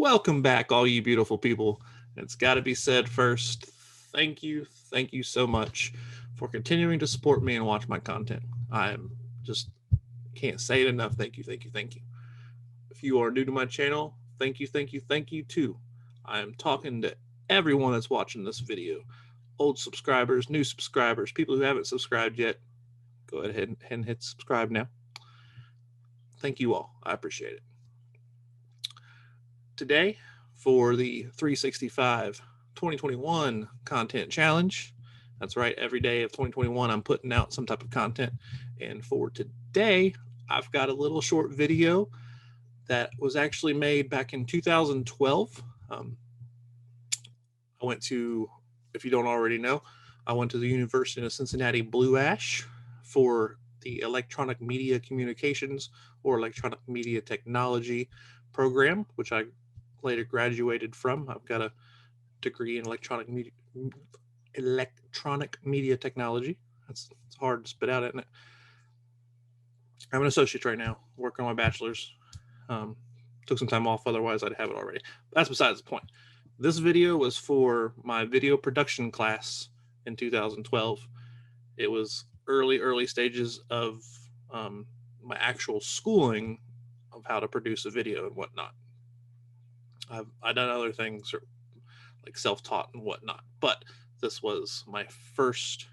Welcome back, all you beautiful people. It's got to be said first, thank you so much for continuing to support me and watch my content. I'm just can't say it enough. Thank you. If you are new to my channel, thank you too. I'm talking to everyone that's watching this video. Old subscribers, new subscribers, people who haven't subscribed yet, go ahead and hit subscribe now. Thank you all. I appreciate it. Today, for the 365 2021 content challenge, that's right, every day of 2021 I'm putting out some type of content, and for today I've got a little short video that was actually made back in 2012. I went to, if you don't already know, I went to the University of Cincinnati Blue Ash for the electronic media communications or electronic media technology program, which I later graduated from. I've got a degree in electronic media technology. It's hard to spit out, isn't it? I'm an associate right now, working on my bachelor's. Took some time off, otherwise I'd have it already. But that's besides the point. This video was for my video production class in 2012. It was early stages of my actual schooling of how to produce a video and whatnot. I've done other things like self-taught and whatnot, but this was my first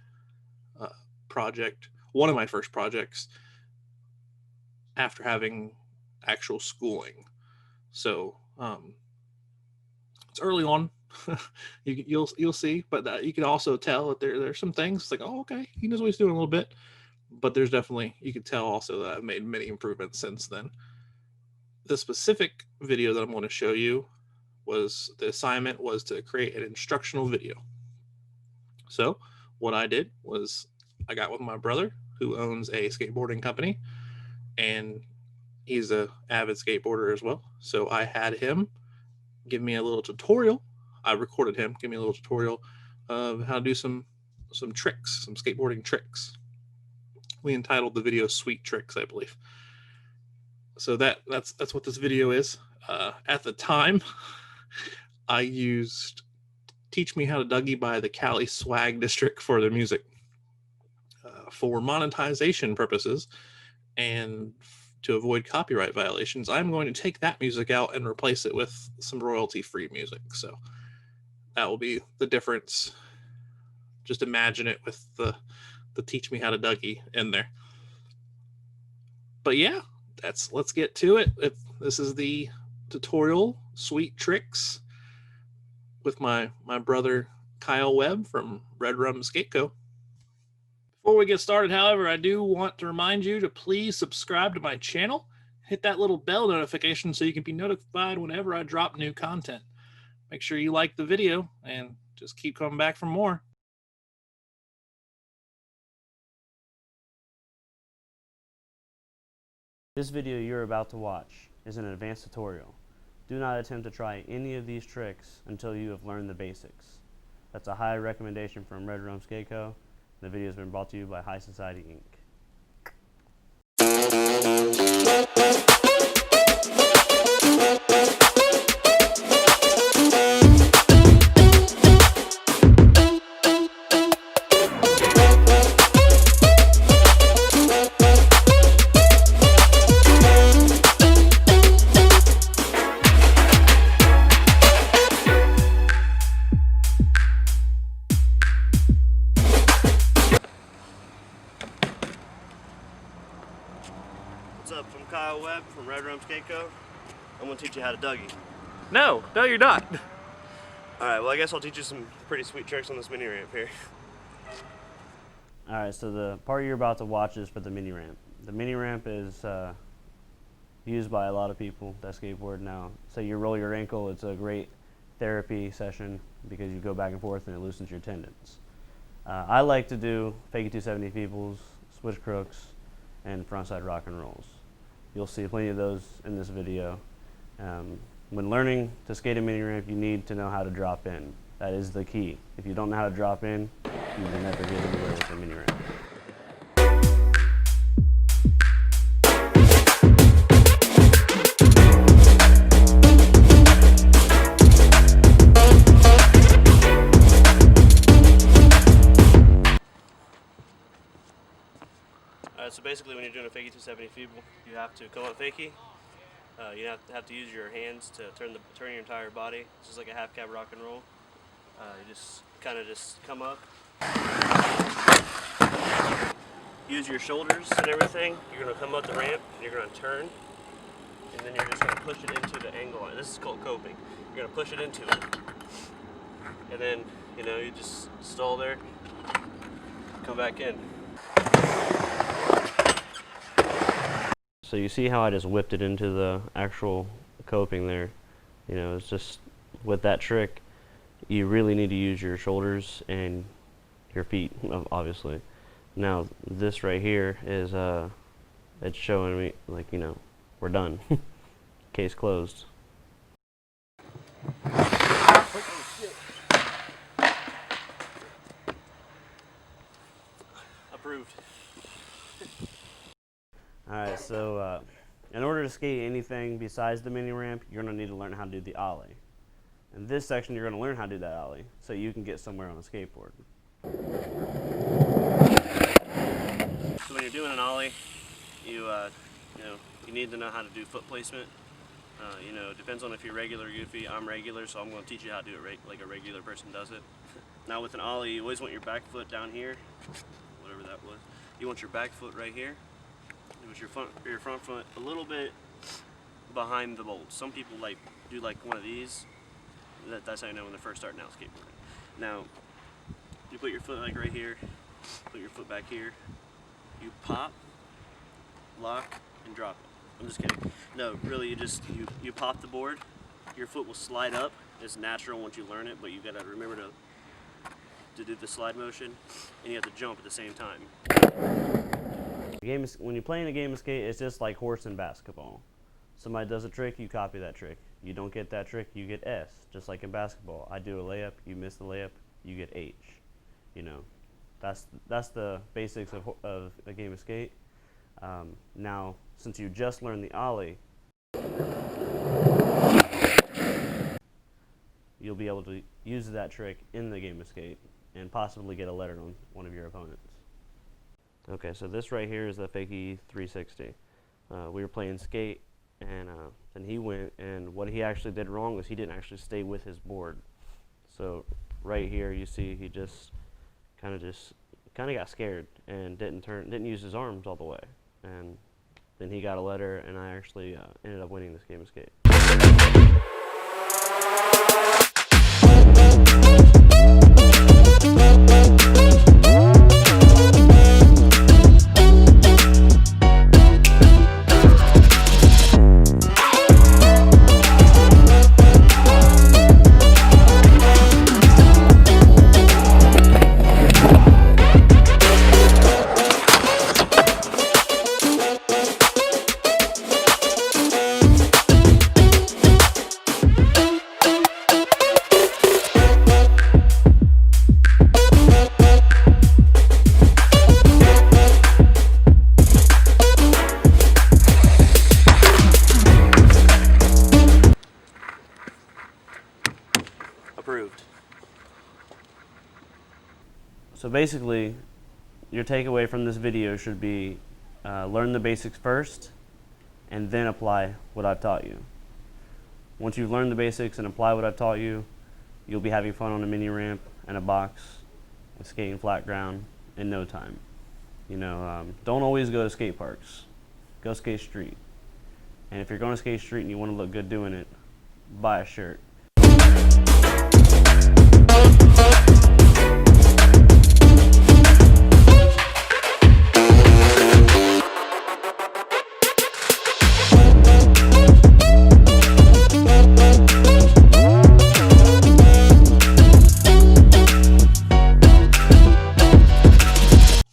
project, one of my first projects after having actual schooling. So it's early on. you'll see, but you can also tell that there's some things. It's like, oh, okay, he knows what he's doing a little bit, but there's definitely, you can tell also that I've made many improvements since then. The specific video that I'm going to show you was, the assignment was to create an instructional video. So what I did was I got with my brother, who owns a skateboarding company, and he's an avid skateboarder as well. So I had him give me a little tutorial. I recorded him give me a little tutorial of how to do some tricks, some skateboarding tricks. We entitled the video "Sweet Tricks," I believe. So that's what this video is. At the time, I used "Teach Me How to Dougie" by the Cali Swag District for their music. For monetization purposes and to avoid copyright violations, I'm going to take that music out and replace it with some royalty-free music. So that will be the difference. Just imagine it with the "Teach Me How to Dougie" in there. But yeah, let's get to it. This is the tutorial "Sweet Tricks" with my brother Kyle Webb from Red Rum Skate Co. Before we get started, however, I do want to remind you to please subscribe to my channel. Hit that little bell notification so you can be notified whenever I drop new content. Make sure you like the video and just keep coming back for more. This video you're about to watch is an advanced tutorial. Do not attempt to try any of these tricks until you have learned the basics. That's a high recommendation from Red Rum Skate Co. The video has been brought to you by High Society Inc. What's up? I'm Kyle Webb from Red Rum Skate Co. I'm going to teach you how to Dougie. No, you're not. Alright, well I guess I'll teach you some pretty sweet tricks on this mini ramp here. Alright, so the part you're about to watch is for the mini ramp. The mini ramp is used by a lot of people that skateboard now. Say you roll your ankle, it's a great therapy session because you go back and forth and it loosens your tendons. I like to do fake 270 peoples, switch crooks, and frontside rock and rolls. You'll see plenty of those in this video. When learning to skate a mini ramp, you need to know how to drop in. That is the key. If you don't know how to drop in, you will never get anywhere with a mini ramp. So basically, when you're doing a fakie 270 feeble, you have to come up fakie. You have to use your hands to turn your entire body. It's just like a half cab rock and roll. You just kind of just come up. Use your shoulders and everything. You're gonna come up the ramp and you're gonna turn, and then you're just gonna push it into the angle line. This is called coping. You're gonna push it into it, and then you just stall there, come back in. So you see how I just whipped it into the actual coping there. It's just with that trick, you really need to use your shoulders and your feet, obviously. Now this right here is it's showing me like we're done. Case closed. Approved. Alright, so in order to skate anything besides the mini ramp, you're going to need to learn how to do the ollie. In this section, you're going to learn how to do that ollie so you can get somewhere on a skateboard. So when you're doing an ollie, you need to know how to do foot placement. It depends on if you're regular or goofy. I'm regular, so I'm going to teach you how to do it like a regular person does it. Now with an ollie, you always want your back foot down here, whatever that was. You want your back foot right here. With your front foot a little bit behind the bolt. Some people do one of these. That's how you know when they're first starting out skateboarding. Now, you put your foot right here, put your foot back here, you pop, lock, and drop it. I'm just kidding. No, really, you pop the board, your foot will slide up. It's natural once you learn it, but you gotta remember to do the slide motion, and you have to jump at the same time. When you're playing a game of skate, it's just like horse and basketball. Somebody does a trick, you copy that trick. You don't get that trick, you get S. Just like in basketball, I do a layup, you miss the layup, you get H. That's the basics of a game of skate. Now, since you just learned the ollie, you'll be able to use that trick in the game of skate and possibly get a letter on one of your opponents. Okay, so this right here is the fakie 360. We were playing skate, and then he went, and what he actually did wrong was he didn't actually stay with his board. So right here, you see he just kind of got scared and didn't use his arms all the way, and then he got a letter, and I actually ended up winning this game of skate. Approved. So basically, your takeaway from this video should be learn the basics first and then apply what I've taught you. Once you've learned the basics and apply what I've taught you, you'll be having fun on a mini ramp and a box and skating flat ground in no time. Don't always go to skate parks. Go skate street. And if you're going to skate street and you want to look good doing it, buy a shirt.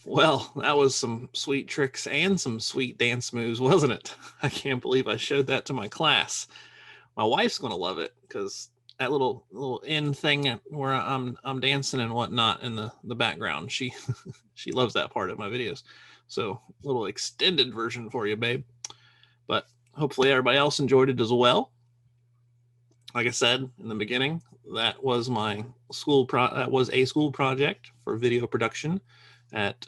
Well, that was some sweet tricks and some sweet dance moves, wasn't it? I can't believe I showed that to my class. My wife's going to love it because that little end thing where I'm dancing and whatnot in the background, she she loves that part of my videos. So a little extended version for you, babe. But hopefully everybody else enjoyed it as well. Like I said in the beginning, that was my school a school project for video production at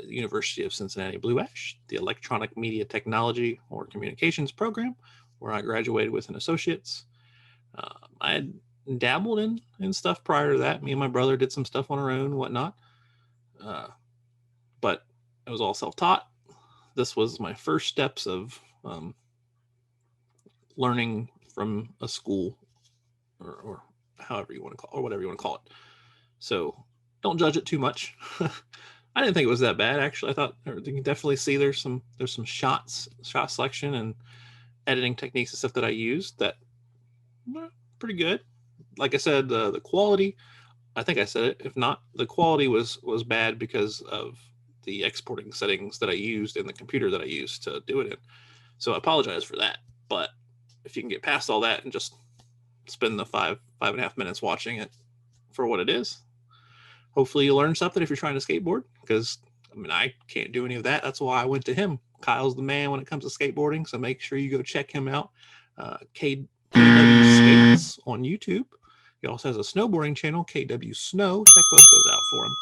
University of Cincinnati Blue Ash, the Electronic Media Technology or Communications program, where I graduated with an associate's. I had dabbled in stuff prior to that. Me and my brother did some stuff on our own, whatnot. But it was all self-taught. This was my first steps of learning from a school, or however you want to call it, or whatever you want to call it. So don't judge it too much. I didn't think it was that bad, actually. I thought you can definitely see there's some shot selection and editing techniques and stuff that I used that pretty good. Like I said, the quality, I think I said it. If not, the quality was bad because of the exporting settings that I used in the computer that I used to do it in. So I apologize for that. But if you can get past all that and just spend the 5.5 minutes watching it for what it is, hopefully you learn something if you're trying to skateboard. Because I mean, I can't do any of that. That's why I went to him. Kyle's the man when it comes to skateboarding. So make sure you go check him out. KW Skates on YouTube. He also has a snowboarding channel, KW Snow. Check both those out for him.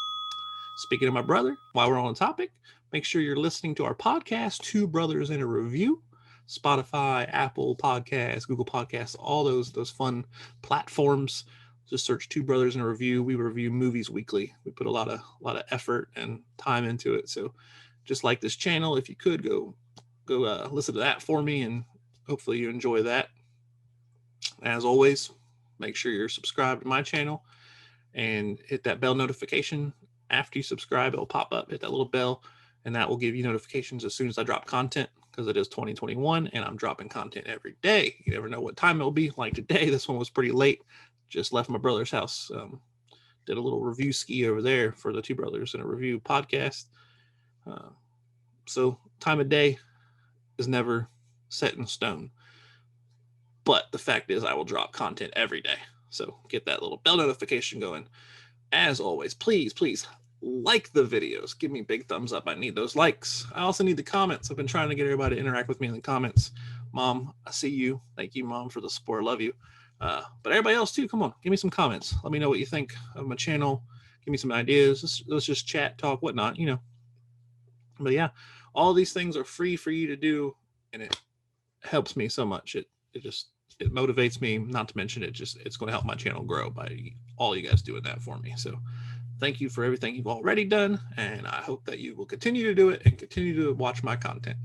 Speaking of my brother, while we're on the topic, make sure you're listening to our podcast, Two Brothers in a Review. Spotify, Apple Podcasts, Google Podcasts, all those fun platforms. Just search Two Brothers in a Review. We review movies weekly. We put a lot of effort and time into it. So just like this channel, if you could go listen to that for me, and hopefully you enjoy that. As always, make sure you're subscribed to my channel and hit that bell notification. After you subscribe, it'll pop up. Hit that little bell, and that will give you notifications as soon as I drop content, because it is 2021 and I'm dropping content every day. You never know what time it'll be. Like today, this one was pretty late. Just left my brother's house. Did a little review ski over there for the Two Brothers in a Review podcast. So time of day is never set in stone. But the fact is, I will drop content every day. So get that little bell notification going. As always, please like the videos. Give me big thumbs up. I need those likes. I also need the comments. I've been trying to get everybody to interact with me in the comments. Mom, I see you. Thank you, Mom, for the support. I love you. But everybody else too, come on, give me some comments. Let me know what you think of my channel. Give me some ideas. Let's just chat, talk, whatnot, you know. But yeah, all these things are free for you to do, and it helps me so much. It motivates me. Not to mention it's going to help my channel grow by all you guys doing that for me. So thank you for everything you've already done, and I hope that you will continue to do it and continue to watch my content.